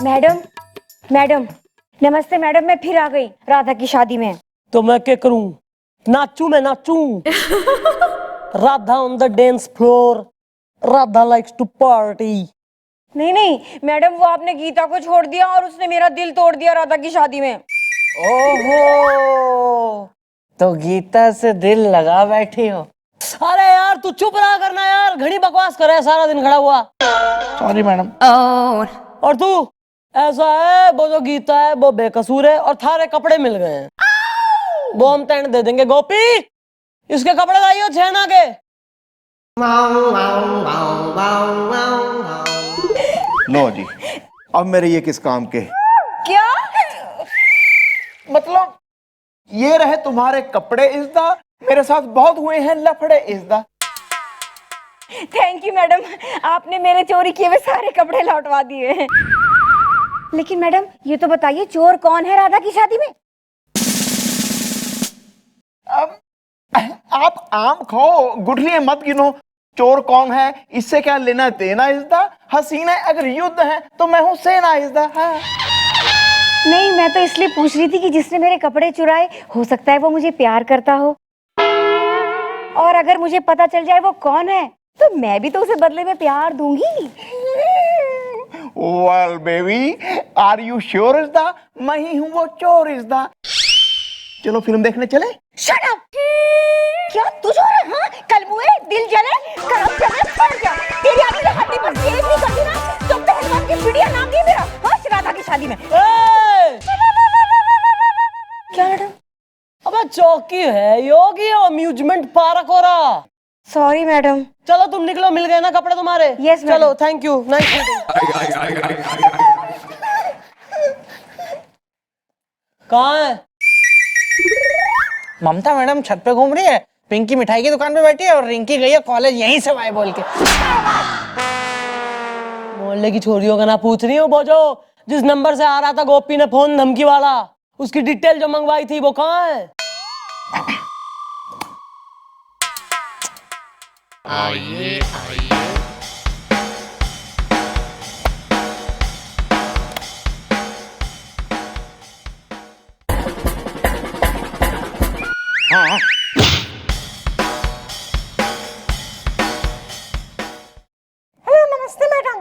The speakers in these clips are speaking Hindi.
मैडम मैडम नमस्ते मैडम, मैं फिर आ गई राधा की शादी में। तो मैं क्या करूं? नाचूं, मैं नाचूं। Radha on the dance floor, Radha likes to party. नहीं नहीं मैडम, वो आपने गीता को छोड़ दिया और उसने मेरा दिल तोड़ दिया राधा की शादी में। ओहो, तो गीता से दिल लगा बैठी हो। अरे यार तू चुप रहा करना यार, घड़ी बकवास कर रहा है, सारा दिन खड़ा हुआ। Sorry madam. और तू ऐसा है, वो जो गीता है वो बेकसूर है और थारे कपड़े मिल गए हैं, वो हम तेंड दे देंगे। गोपी, इसके कपड़े लाइयो छेना के। लो जी, अब मेरे ये किस काम के? क्या मतलब ये रहे तुम्हारे कपड़े इज़्दा, मेरे साथ बहुत हुए हैं लफड़े इज़्दा। थैंक यू मैडम, आपने मेरे चोरी किए हुए सारे कपड़े लौटवा दिए हैं। लेकिन मैडम ये तो बताइए, चोर कौन है राधा की शादी में? अब आप आम खाओ, गुठलियां मत गिनो। चोर कौन है इससे क्या लेना देना इज़्दा। हसीना अगर युद्ध है तो मैं हूँ सेना इज़्दा। हाँ। नहीं, मैं तो इसलिए पूछ रही थी कि जिसने मेरे कपड़े चुराए, हो सकता है वो मुझे प्यार करता हो, और अगर मुझे पता चल जाए वो कौन है तो मैं भी तो उसे बदले में प्यार दूंगी। Well baby, are you sure इज़्दा? मैं ही हूँ वो चोर इज़्दा। चलो फिल्म देखने चले। Shut up! क्या तू चोर है? हाँ, कल मुए दिल जले, करम जले, फट जा। तेरी आगे की हड्डी पर तेज नहीं करती ना तो पहलवान की पिड़िया नाम नहीं मेरा। हाँ, राधा की शादी में। क्या मैडम? अबे चौकी है योगी, अम्यूजमेंट पार्क हो रहा। Sorry madam. चलो तुम निकलो, मिल गए ना कपड़े तुम्हारे? Yes, madam. चलो, थैंक यू, नाइस मीटिंग। कहाँ है ममता मैडम छत पे घूम रही है, पिंकी मिठाई की दुकान पे बैठी है और रिंकी गई है कॉलेज यहीं से बाय बोल के। मोहल्ले की छोरियों का ना पूछ रही हो, वो जो जिस नंबर से आ रहा था गोपी ने फोन धमकी वाला, उसकी डिटेल जो मंगवाई थी वो कहाँ है? आइए हाँ। हेलो नमस्ते मैडम,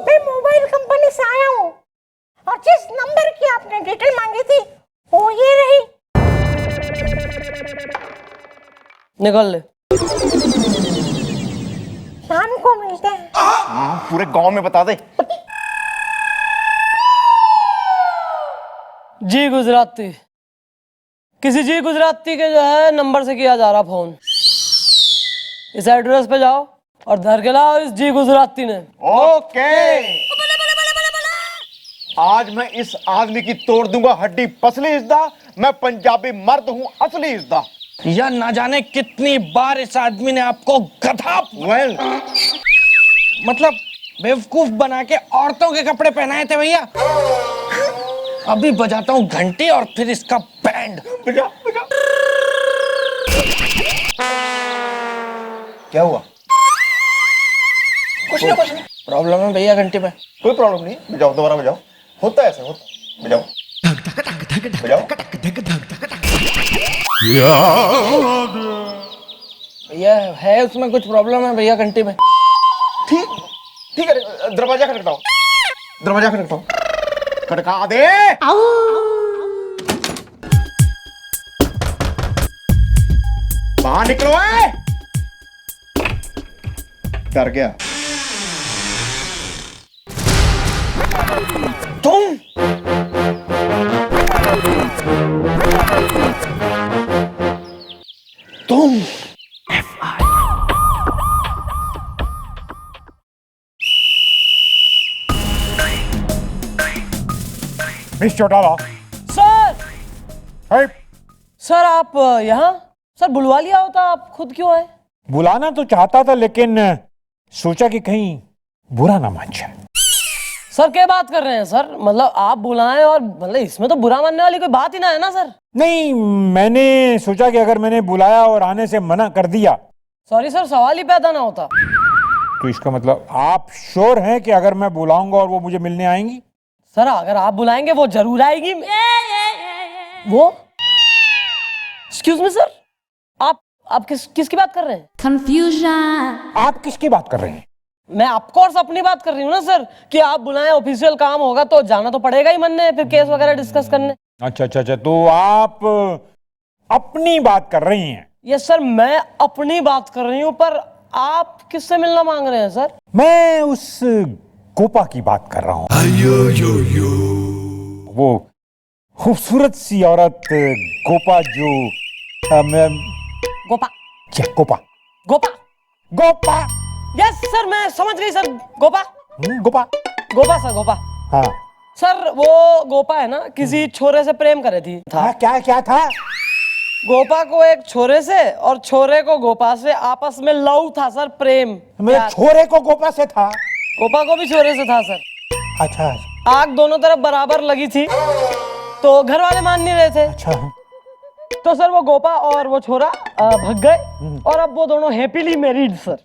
मैं मोबाइल कंपनी से आया हूँ और जिस नंबर की आपने डिटेल मांगी थी वो ये रही। निकल ले। शाम को मिलते हैं। हाँ, पूरे गांव में बता दे। जी गुजराती, किसी जी गुजराती के जो है नंबर से किया जा रहा फोन। इस एड्रेस पे जाओ और धर के लाओ इस जी गुजराती ने। ओके, आज मैं इस आदमी की तोड़ दूंगा हड्डी पसली इज़्दा। मैं पंजाबी मर्द हूँ असली इज़्दा। या ना जाने कितनी बार इस आदमी ने आपको गधा वेल, मतलब बेवकूफ बना के औरतों के कपड़े पहनाए थे भैया। अभी बजाता हूँ घंटी और फिर इसका बैंड। बजा बजा। क्या हुआ? कुछ नहीं। प्रॉब्लम है भैया घंटी में। कोई प्रॉब्लम नहीं, बजाओ, दोबारा बजाओ। होता है ऐसा, होता। बजाओ बजाओ। भैया है उसमें कुछ प्रॉब्लम है भैया घंटी में। ठीक ठीक है, दरवाजा खटखटाओ, दरवाजा खटखटाओ, खटका दे। बाहर निकलो। है डर गया तुम? तुम मिस चौटाला। सर, है? सर आप यहाँ? सर बुलवा लिया होता, आप खुद क्यों आए? बुलाना तो चाहता था लेकिन सोचा कि कहीं बुरा ना मान जाए। सर क्या बात कर रहे हैं सर? मतलब आप बुलाएं और मतलब इसमें तो बुरा मानने वाली कोई बात ही ना है ना सर। नहीं, मैंने सोचा कि अगर मैंने बुलाया और आने से मना कर दिया सॉरी सर, सवाल ही पैदा ना होता। तो इसका मतलब आप श्योर हैं कि अगर मैं बुलाऊंगा और वो मुझे मिलने आएंगी? सर अगर आप बुलाएंगे वो जरूर आएगी। वो एक्सक्यूज मी सर, आप किसकी बात कर रहे हैं? Confusion. आप किसकी बात कर रहे हैं? मैं ऑफकोर्स अपनी बात कर रही हूँ ना सर, कि आप बुलाएं, ऑफिशियल काम होगा तो जाना तो पड़ेगा ही मन ने, फिर केस वगैरह डिस्कस करने। अच्छा, तो आप अपनी बात कर रही हैं? यस सर, मैं अपनी बात कर रही हूँ, पर आप किससे मिलना मांग रहे हैं सर? मैं उस गोपा की बात कर रहा हूँ। वो खूबसूरत सी औरत गोपा जो गोपा क्या गोपा? गोपा गोपा? यस सर, मैं समझ गई सर। गोपा गोपा? गोपा सर, गोपा। हाँ सर वो गोपा है ना, किसी छोरे से प्रेम करे थी था। क्या था? गोपा को एक छोरे से और छोरे को गोपा से आपस में लव था सर, प्रेम। मेरे प्यार। छोरे को गोपा से था? गोपा को भी छोरे से था सर। अच्छा आग दोनों तरफ बराबर लगी थी, तो घर वाले मान नहीं रहे थे। अच्छा। तो सर वो गोपा और वो छोरा भग गए, और अब वो दोनों हैप्पीली मैरिड सर।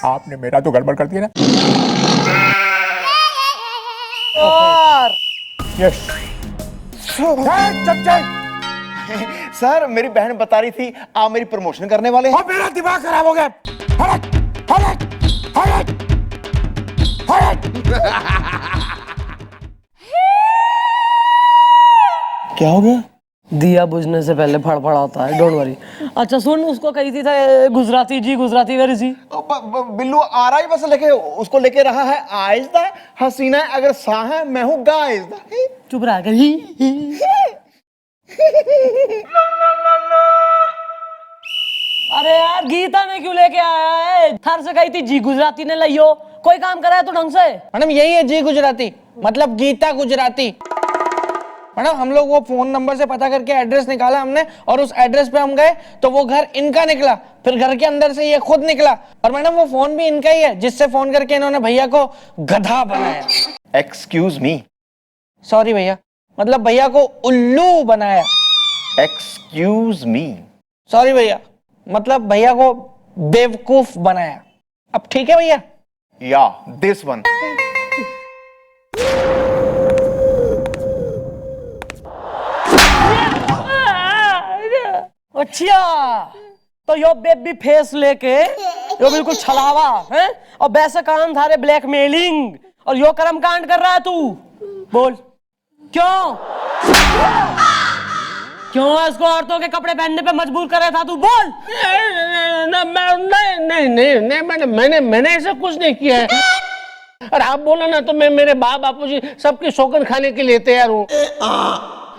आपने मेरा तो गड़बड़ कर दिया ना। और यस सर मेरी बहन बता रही थी आप मेरी प्रमोशन करने वाले हैं। और मेरा दिमाग खराब हो गया। हट। क्या हो गया? दिया बुझने से पहले फड़फड़ाता है, डोंट वरी। अच्छा सुन, उसको कही थी था गुजराती जी, गुजराती वेरी सी। बिल्लू आ रहा ही बस लेके उसको लेके रहा है आहिस्ता। हसीना अगर सा है मैं हूँ गाइस्ता। चुप रहा कर। अरे यार, गीता ने क्यों लेके आया है? थार से कही थी जी गुजराती ने लियो। कोई काम करा है तो ढंग से। मैडम यही है जी गुजराती, मतलब गीता गुजराती। मैडम हम लोग वो फोन नंबर से पता करके एड्रेस निकाला हमने, और उस एड्रेस पे हम गए तो वो घर इनका निकला, फिर घर के अंदर से ये खुद निकला, और मैडम वो फोन भी इनका ही है जिससे फोन करके इन्होंने भैया को गधा बनाया। Excuse me. सॉरी भैया, मतलब भैया को उल्लू बनाया। Excuse me. सॉरी भैया, मतलब भैया को बेवकूफ बनाया। अब ठीक है भैया? या दिस वन। अच्छा, तो यो बेबी फेस लेके यो बिल्कुल छलावा है, और वैसे कान थारे ब्लैकमेलिंग, और यो कर्म कांड कर रहा है तू। बोल क्यों इसको औरतों के कपड़े पहनने पे मजबूर कर रहा था तू? बोल। नहीं मैडम, मैंने ऐसा कुछ नहीं किया है। और आप बोलो ना तो मैं मेरे बापूजी सबकी शौकन खाने के लिए तैयार हूँ,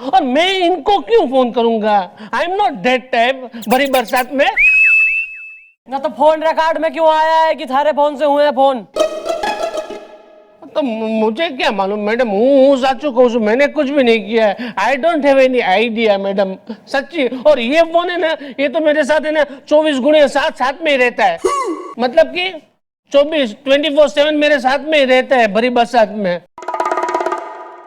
और मैं इनको क्यों फोन करूंगा? I am not that type. भरी बरसात में ना तो फोन रिकॉर्ड में क्यों आया है कि थारे फोन से हुए हैं फोन? तो मुझे क्या मालूम मैडम, हूँ साचू कहूँ छू, मैंने कुछ भी नहीं किया है। I don't have any idea madam, सच्ची। और ये फोन है ना, ये तो मेरे साथ है ना 24/7 साथ में ही रहता है, मतलब कि 24/7 मेरे साथ में ही रहता है भरी बरसात में।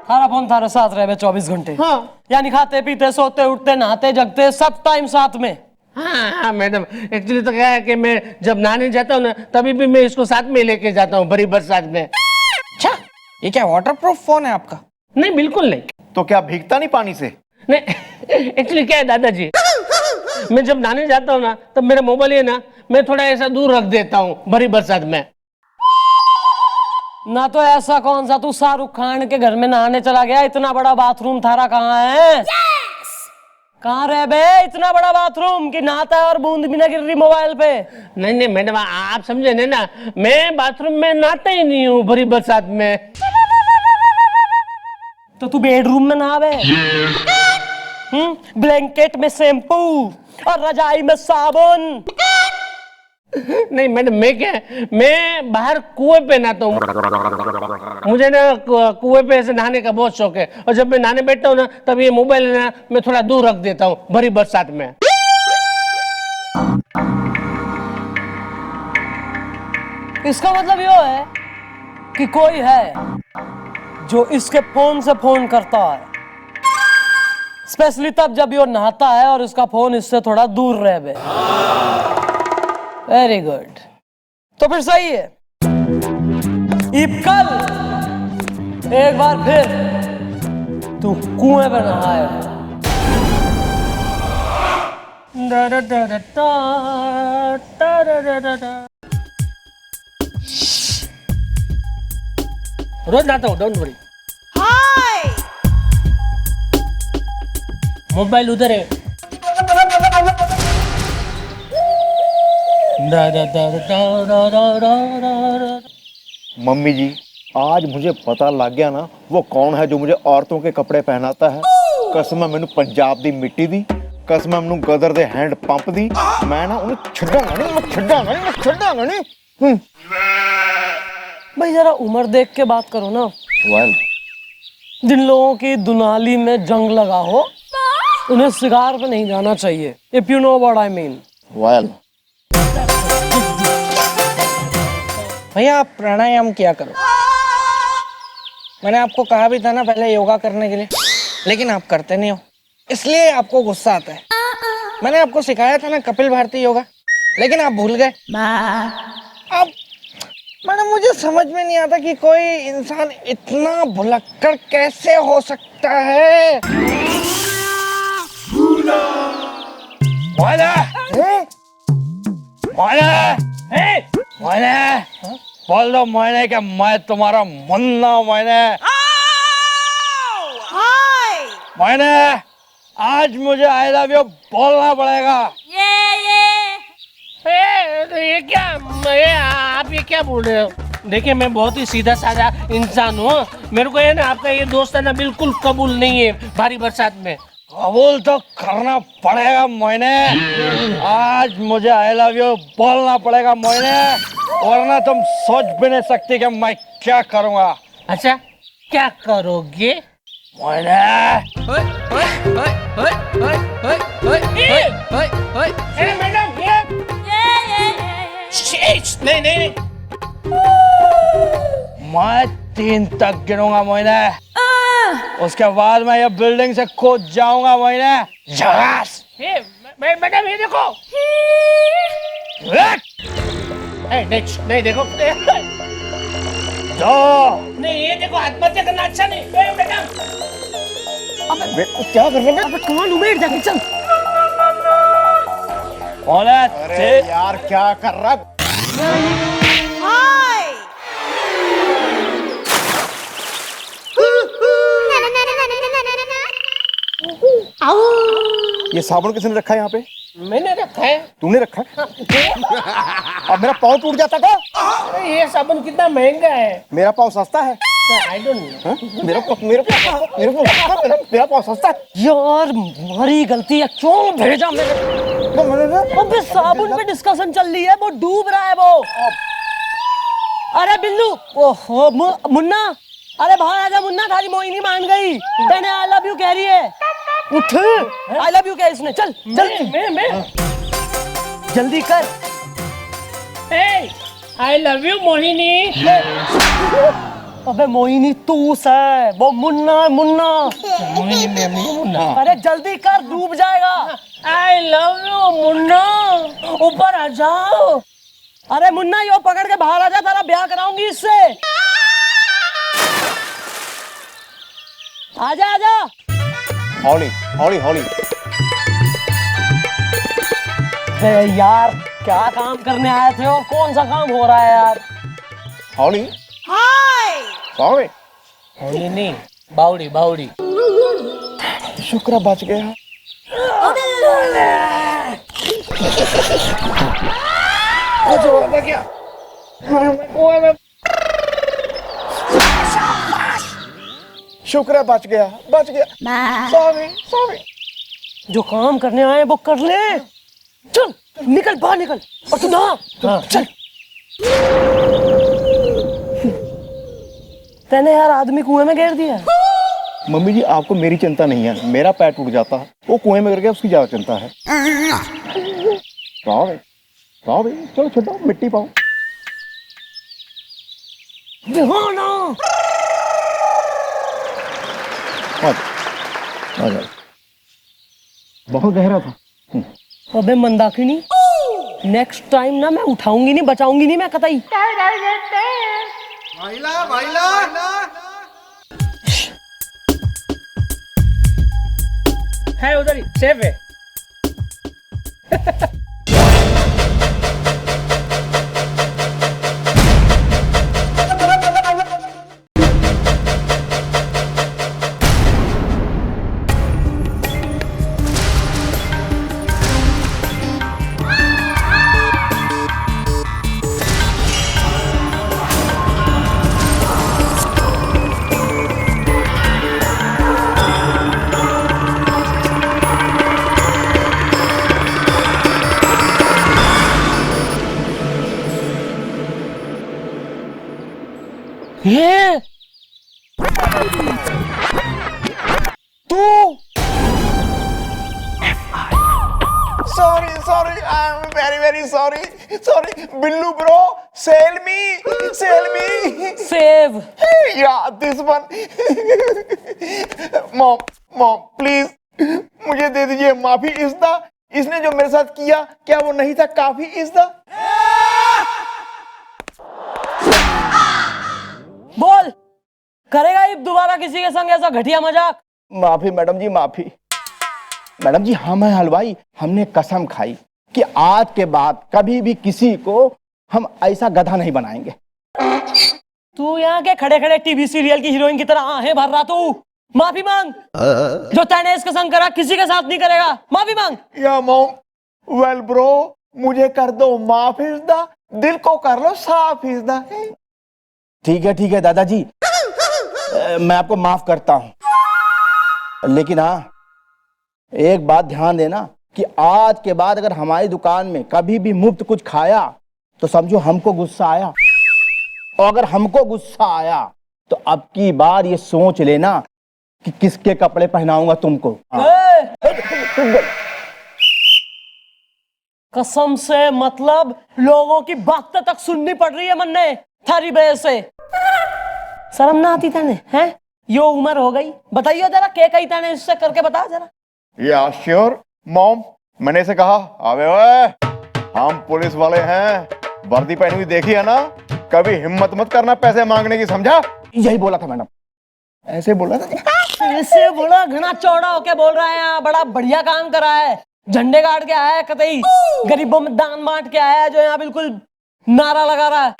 थारा फोन थारे साथ रहे 24 घंटे? हाँ यानी खाते पीते सोते उठते नहाते जगते सब टाइम साथ में? हाँ मैडम, एक्चुअली तो क्या है कि मैं जब नहाने जाता हूँ ना, तभी भी मैं इसको साथ में लेके जाता हूँ भरी बरसात में। अच्छा, ये क्या वाटरप्रूफ फोन है आपका? नहीं बिल्कुल नहीं। तो क्या भीगता नहीं पानी से? नहीं, एक्चुअली क्या है दादाजी, मैं जब नहाने जाता हूँ ना, तब मेरा मोबाइल है ना, मैं थोड़ा ऐसा दूर रख देता हूँ भरी बरसात में। ना तो ऐसा कौन सा तू शाहरुख खान के घर में नहाने चला गया? इतना बड़ा बाथरूम थारा कहाँ है? कहाँ रह बे इतना बड़ा बाथरूम कि नहाता है और बूंद भी ना गिर रही मोबाइल पे? नहीं मैडम, आप समझे नहीं ना, मैं बाथरूम में नहाता ही नहीं हूँ भरी बरसात में। तो तू बेडरूम में नहा बे? ब्लैंकेट में शैम्पू और रजाई में साबुन। नहीं मैडम, मैं बाहर कुएं पे नहाता हूँ। मुझे ना कुएं पे ऐसे नहाने का बहुत शौक है, और जब मैं नहाने बैठता हूँ ना, तब ये मोबाइल ना मैं थोड़ा दूर रख देता हूँ भरी बरसात में। इसका मतलब ये है कि कोई है जो इसके फोन से फोन करता है, स्पेशली तब जब ये नहाता है और इसका फोन इससे थोड़ा दूर रहे बे। Very good. तो फिर सही है। कल एक बार फिर तू कुएं पे नहाए। रोज नहाता हूँ, डोंट वरी। मोबाइल उधर है। मम्मी जी, आज मुझे पता लग गया ना वो कौन है जो मुझे औरतों के कपड़े पहनाता है। कसम मैनू पंजाब दी मिट्टी दी, कसम मैनू गदर दे हैंड पंप दी। मैं ना उन्हें छड्डांगा नहीं, मैं छड्डांगा नहीं, मैं छड्डांगा नहीं। भाई जरा उम्र देख के बात करो ना। वेल, जिन लोगों की दुनाली में जंग लगा हो उन्हें शिकार पे नहीं जाना चाहिए। If you know what I mean. Well. भैया आप प्राणायाम किया करो। मैंने आपको कहा भी था ना पहले योगा करने के लिए, लेकिन आप करते नहीं हो, इसलिए आपको गुस्सा आता है। मैंने आपको सिखाया था ना कपिल भारती योगा, लेकिन आप भूल गए। अब मैडम मुझे समझ में नहीं आता कि कोई इंसान इतना भुलक्कड़ कैसे हो सकता है। बोल दो मैंने कि मैं तुम्हारा मुन्ना। मैंने आज मुझे आई लव यू बोलना पड़ेगा। ये क्या, आप ये क्या बोल रहे हो? देखिए मैं बहुत ही सीधा साधा इंसान हूँ। मेरे को ये ना आपका ये दोस्त है ना बिल्कुल कबूल नहीं है भारी बरसात में। कबूल तो करना पड़ेगा मैंने। आज मुझे आई लव यू बोलना पड़ेगा मैंने, वरना तुम सोच भी नहीं सकती कि मैं क्या करूँगा। अच्छा क्या करोगे? मैडम नहीं नहीं मैं 3 तक गिनूंगा मैंने, उसके बाद मैं ये बिल्डिंग से कूद जाऊंगा मैंने। झकास। मैडम ये देखो। नहीं देखो। नहीं ये देखो, आत्महत्या करना अच्छा नहीं। मैडम क्या कर रहे हैं? कौन उमेड़ जाके चल। अरे यार क्या कर रहा है? ये साबुन किसने रखा है यहाँ पे? मैंने रखा है। तूने रखा है? अब मेरा पाँव टूट जाता था। अरे ये साबुन कितना महंगा है। मेरा पाँव सस्ता है। I don't know. मेरा पाँव सस्ता है। यार हमारी गलती है, क्यों भेजा मेरे? अबे साबुन पे डिस्कशन चल रही है, वो डूब रहा है वो। अरे बिल्लू, ओहो मुन्ना, अरे बाहर आजा मुन्ना, थारी मोहिनी मान गई। मैंने आई लव यू कह रही है। उठ, आई लव यू कह इसने। चल चल मैं जल्दी कर। I love you Mohini. अबे मोहिनी तू है, वो मुन्ना मुन्ना। मोहिनी मैम नहीं मुन्ना। अरे जल्दी कर, डूब जाएगा। I love you Munna. ऊपर आ जाओ। अरे मुन्ना यो पकड़ के बाहर आ जा, तेरा ब्याह कराऊंगी इससे। आजा आजा। हौली हौली हौली। यार क्या काम करने आए थे और कौन सा काम हो रहा है यार? हौली। सॉरी। होली नहीं, बाउडी बाउडी। शुक्र बच गया। क्या? शुक्र है बच गया, बच गया। Sorry sorry. जो काम करने आए वो कर ले। चल निकल बाहर निकल। और तू नहा। चल। तैने यार आदमी कुएं में गिर दिया। मम्मी जी आपको मेरी चिंता नहीं है, मेरा पैर टूट जाता है, वो कुएं में गिर गया उसकी ज्यादा चिंता है। Sorry sorry. चलो छोड़ो, मिट्टी पाओ। बहुत गहरा था। अबे मंदाकिनी, नेक्स्ट टाइम ना मैं उठाऊंगी नहीं, बचाऊंगी नहीं मैं कतई। है उधर ही, सेफ है। ये तू sorry I am very sorry Billu bro cell me save. या दिस वन मॉम प्लीज मुझे दे दीजिए माफी। इज़्दा इसने जो मेरे साथ किया क्या वो नहीं था काफी? इज़्दा बोल, करेगा ये दोबारा किसी के संग ऐसा घटिया मजाक? माफी मैडम जी, माफी। मैडम जी हम हैं हलवाई, हमने कसम खाई कि आज के बाद कभी भी किसी को हम ऐसा गधा नहीं बनाएंगे। तू यहाँ के खड़े खड़े टीवी सीरियल की हीरोइन की तरह आहें भर रहा तू। माफी मांग। जो तैने इसके संग करा किसी के साथ नहीं करेगा, माफी मांग। या मॉम वेल ब्रो मुझे कर दो माफ। इज़्दा दिल को कर लो साफ। इज़्दा ठीक है दादाजी, मैं आपको माफ करता हूं, लेकिन हाँ एक बात ध्यान देना कि आज के बाद अगर हमारी दुकान में कभी भी मुफ्त कुछ खाया तो समझो हमको गुस्सा आया, और अगर हमको गुस्सा आया तो अब की बार ये सोच लेना कि किसके कपड़े पहनाऊंगा तुमको। कसम से मतलब लोगों की बातें तक सुननी पड़ रही है मन्ने थारी वजह से। शर्म ना आती तने हैं? यो उम्र हो गई, बताइए जरा क्या कही तने इससे करके बता जरा। या श्योर मॉम, मैंने इसे कहा अबे ओए हम पुलिस वाले हैं, वर्दी पहनी हुई देखी है ना, कभी हिम्मत मत करना पैसे मांगने की, समझा? यही बोला था मैडम, ऐसे बोला था। ऐसे बोला घना चौड़ा होके बोल रहा है, यहाँ बड़ा बढ़िया काम करा है, झंडे गाड़ के आया है, कतई गरीबों में दान बांट के आया है, जो यहाँ बिल्कुल नारा लगा रहा है।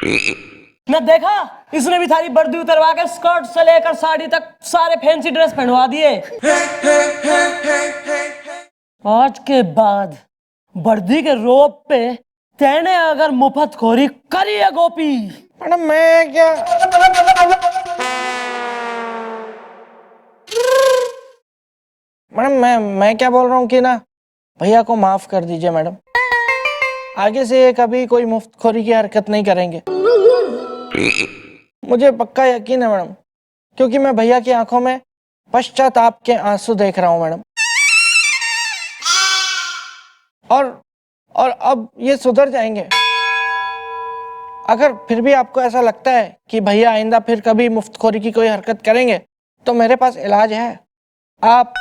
न देखा इसने भी थारी वर्दी उतरवा के स्कर्ट से लेकर साड़ी तक सारे फैंसी ड्रेस पहनवा दिए। आज के बाद वर्दी के रोप पे तेने अगर मुफ्तखोरी करी है गोपी। मैडम मैं क्या मैं क्या बोल रहा हूँ कि ना भैया को माफ कर दीजिए मैडम, आगे से ये कभी कोई मुफ्तखोरी की हरकत नहीं करेंगे, मुझे पक्का यकीन है मैडम, क्योंकि मैं भैया की आंखों में पश्चाताप के आंसू देख रहा हूं मैडम। और अब ये सुधर जाएंगे। अगर फिर भी आपको ऐसा लगता है कि भैया आइंदा फिर कभी मुफ्तखोरी की कोई हरकत करेंगे तो मेरे पास इलाज है। आप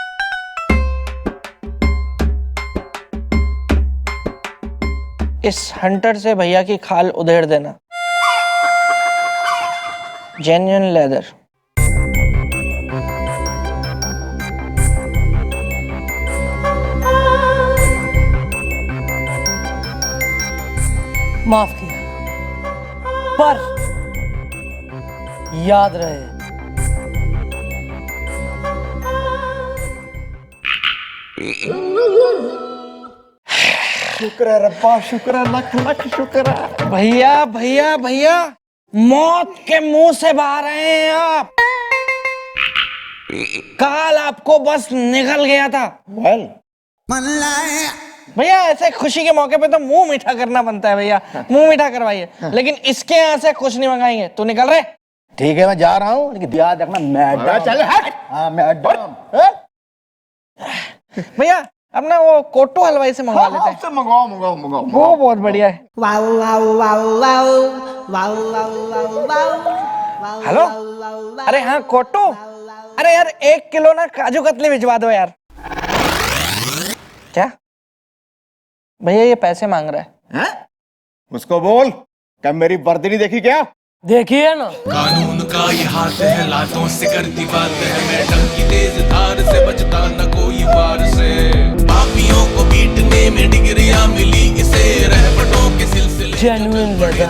इस हंटर से भैया की खाल उधेड़ देना, जेन्युइन लेदर। माफ किया, पर याद रहे शुक्र है रब्बा, शुक्र है, लख लख शुक्र है। भैया भैया भैया मौत के मुंह से बाहर आए हैं आप। काल आपको बस निकल गया था। वेल भैया ऐसे खुशी के मौके पे तो मुंह मीठा करना बनता है भैया, मुंह मीठा करवाइए, लेकिन इसके यहाँ से कुछ नहीं मंगाएंगे। तू निकल रहे? ठीक है मैं जा रहा हूँ, लेकिन याद रखना मैडम। चल हट। हाँ मैडम। भैया अपना वो कोटू हलवाई से मंगवा लेते हैं। मंगाओ। वो बहुत बढ़िया है। हेलो, अरे हाँ कोटू, अरे यार 1 किलो ना काजू कतली भिजवा दो यार। क्या भैया ये पैसे मांग रहा है? हैं? उसको बोल क्या मेरी वर्दी नहीं देखी क्या? देखिए ना, कानून का ये हाथ है, लातों से करती बात है, मैडम की तेज धार से बचता न कोई वार से, पापियों को पीटने में डिग्रियां मिली इसे, रहमतों के सिलसिले जेन्युइन लगा।